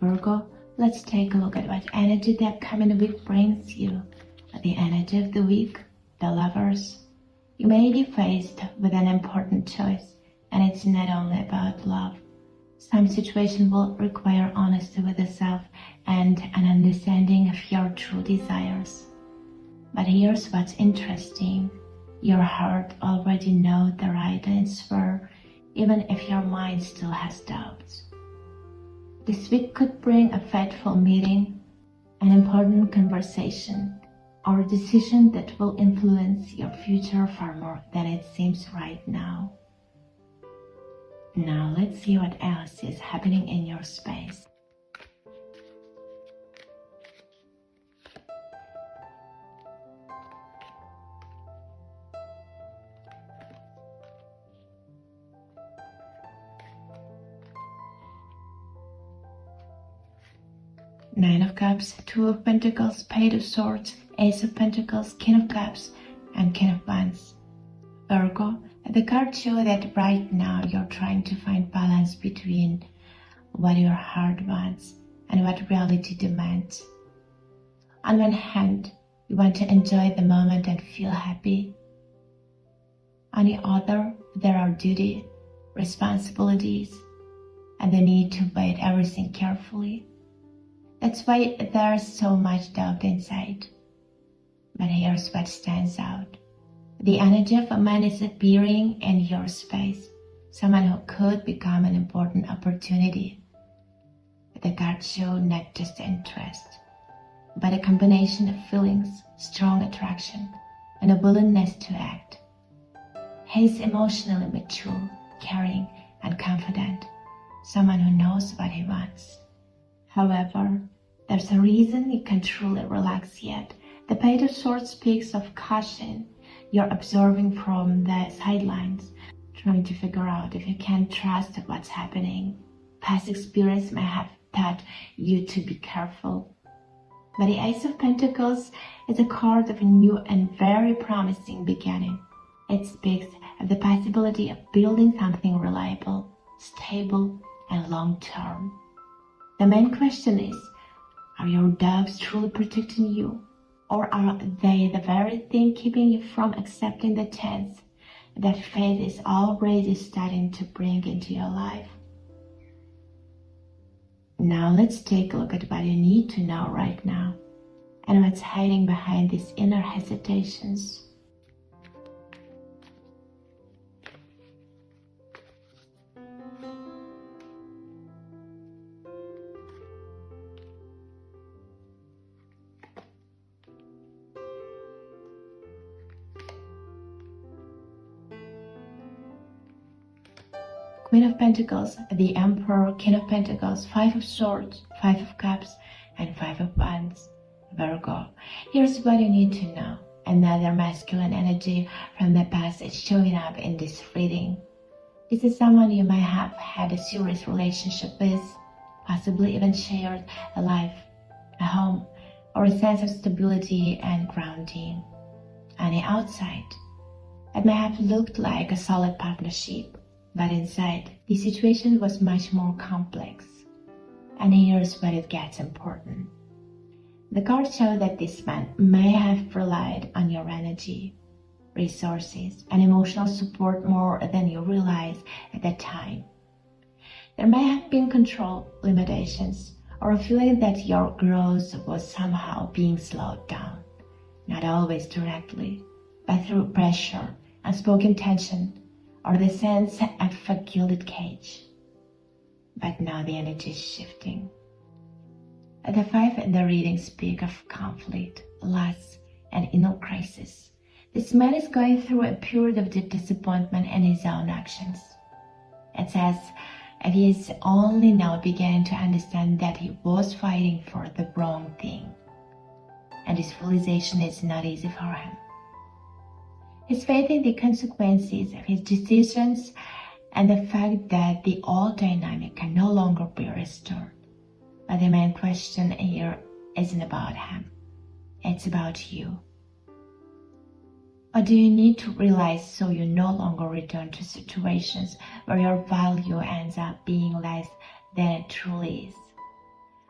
Virgo, let's take a look at what energy the upcoming week brings you. The energy of the week, the Lovers. You may be faced with an important choice, and it's not only about love. Some situation will require honesty with the self and an understanding of your true desires. But here's what's interesting. Your heart already knows the right answer, even if your mind still has doubts. This week could bring a fateful meeting, an important conversation, or a decision that will influence your future far more than it seems right now. Now let's see what else is happening in your space. Nine of Cups, Two of Pentacles, Page of Swords, Ace of Pentacles, King of Cups, and King of Wands. Virgo, the cards show that right now you're trying to find balance between what your heart wants and what reality demands. On one hand, you want to enjoy the moment and feel happy. On the other, there are duty, responsibilities, and the need to weigh everything carefully. That's why there's so much doubt inside. But here's what stands out. The energy of a man is appearing in your space, someone who could become an important opportunity. The cards show not just interest, but a combination of feelings, strong attraction, and a willingness to act. He's emotionally mature, caring, and confident, someone who knows what he wants. However, there's a reason you can't truly relax yet. The Page of Swords speaks of caution. You're observing from the sidelines, trying to figure out if you can trust what's happening. Past experience may have taught you to be careful. But the Ace of Pentacles is a card of a new and very promising beginning. It speaks of the possibility of building something reliable, stable, and long-term. The main question is, are your doubts truly protecting you? Or are they the very thing keeping you from accepting the chance that fate is already starting to bring into your life? Now let's take a look at what you need to know right now and what's hiding behind these inner hesitations. Queen of Pentacles, the Emperor, King of Pentacles, Five of Swords, Five of Cups, and Five of Wands. Virgo, here's what you need to know. Another masculine energy from the past is showing up in this reading. This is someone you may have had a serious relationship with, possibly even shared a life, a home, or a sense of stability and grounding. On the outside, it may have looked like a solid partnership, but inside, the situation was much more complex. And here's where it gets important. The cards show that this man may have relied on your energy, resources, and emotional support more than you realized at that time. There may have been control limitations or a feeling that your growth was somehow being slowed down, not always directly, but through pressure, unspoken tension, or the sense of a gilded cage. But now the energy is shifting. The five in the reading speak of conflict, loss, and inner crisis. This man is going through a period of deep disappointment in his own actions. It says if he is only now beginning to understand that he was fighting for the wrong thing. And this realization is not easy for him. He's facing the consequences of his decisions and the fact that the old dynamic can no longer be restored. But the main question here isn't about him. It's about you. Or do you need to realize so you no longer return to situations where your value ends up being less than it truly is?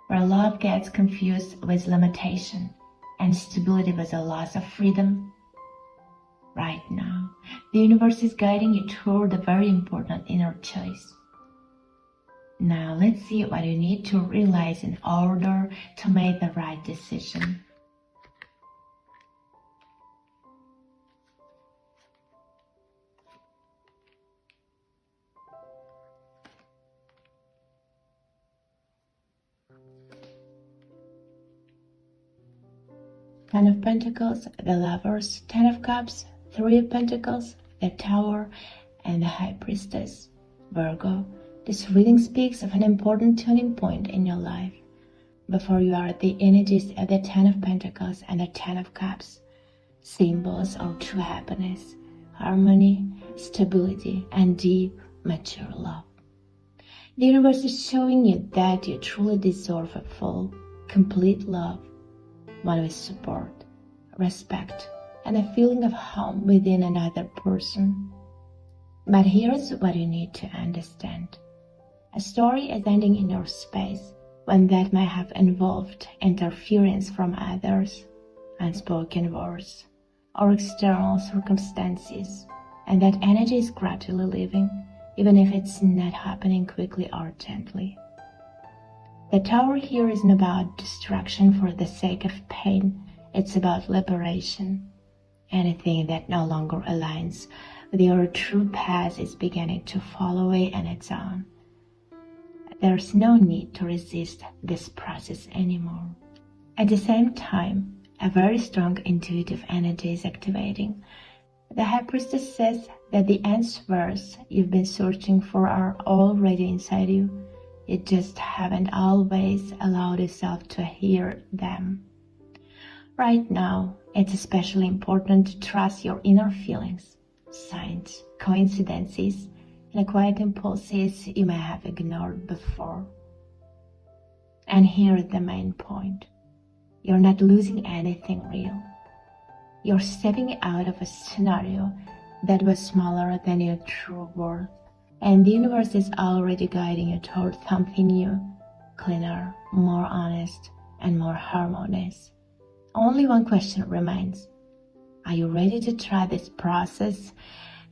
where love gets confused with limitation and stability with a loss of freedom. Right now, the universe is guiding you toward a very important inner choice. Now let's see what you need to realize in order to make the right decision. Ten of Pentacles, the Lovers, Ten of Cups, Three of Pentacles, the Tower, and the High Priestess. Virgo, this reading speaks of an important turning point in your life. Before you are the energies of the Ten of Pentacles and the Ten of Cups, symbols of true happiness, harmony, stability, and deep, mature love. The universe is showing you that you truly deserve a full, complete love, one with support, respect, and a feeling of home within another person. But here's what you need to understand. A story is ending in your space when that may have involved interference from others, unspoken words, or external circumstances, and that energy is gradually leaving, even if it's not happening quickly or gently. The Tower here isn't about destruction for the sake of pain, it's about liberation. Anything that no longer aligns with your true path is beginning to fall away on its own. There's no need to resist this process anymore. At the same time, a very strong intuitive energy is activating. The High Priestess says that the answers you've been searching for are already inside you. You just haven't always allowed yourself to hear them. Right now, it's especially important to trust your inner feelings, signs, coincidences, and quiet impulses you may have ignored before. And here's the main point. You're not losing anything real. You're stepping out of a scenario that was smaller than your true worth. And the universe is already guiding you toward something new, cleaner, more honest, and more harmonious. Only one question remains. Are you ready to try this process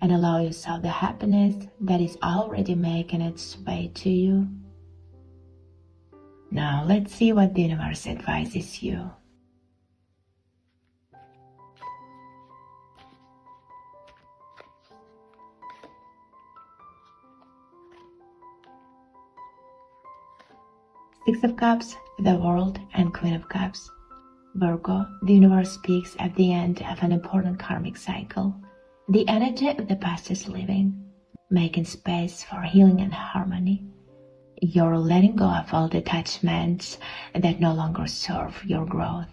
and allow yourself the happiness that is already making its way to you? Now let's see what the universe advises you. Six of Cups, the World, and Queen of Cups. Virgo, the universe speaks at the end of an important karmic cycle. The energy of the past is leaving, making space for healing and harmony. You're letting go of all attachments that no longer serve your growth.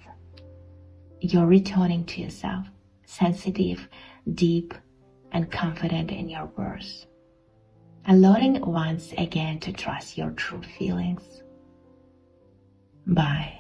You're returning to yourself, sensitive, deep, and confident in your worth. And learning once again to trust your true feelings. Bye.